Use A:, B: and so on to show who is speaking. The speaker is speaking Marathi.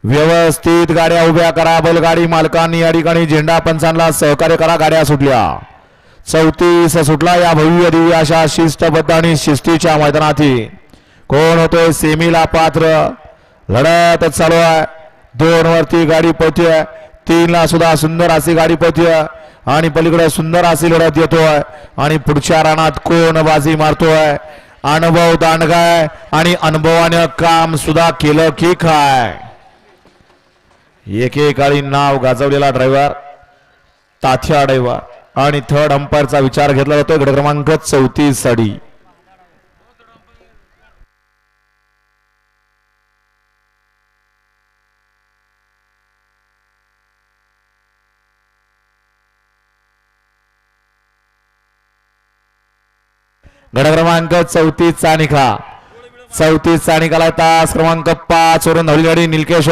A: व्यवस्थित गाड्या उभ्या करा. बैलगाडी मालकांनी या ठिकाणी झेंडा पंचांना सहकार्य करा. गाड्या सुटल्या. 34 सुटला या भव्य दिव्य अशा शिस्तबद्ध आणि शिस्तीच्या मैदानात. कोण होतोय सेमीला पात्र. लढत चालू आहे. 2 वरती गाडी पळते. 3 ला सुद्धा सुंदर अशी गाडी पळते आणि पलीकडे सुंदर अशी लढत येतोय. आणि पुढच्या रानात कोण बाजी मारतोय. अनुभव दांडगाय आणि अनुभवाने काम सुद्धा केलं की काय. एकेकाळी नाव गाजवलेला ड्रायव्हर तात्या ड्रायव्हर आणि थर्ड अंपायरचा विचार घेतला जातोय. गट क्रमांक 34 साठी गट क्रमांक 34 चा निकाल. 34 चा निकाल. तास क्रमांक 5 वरून धावली गाडी निलकेश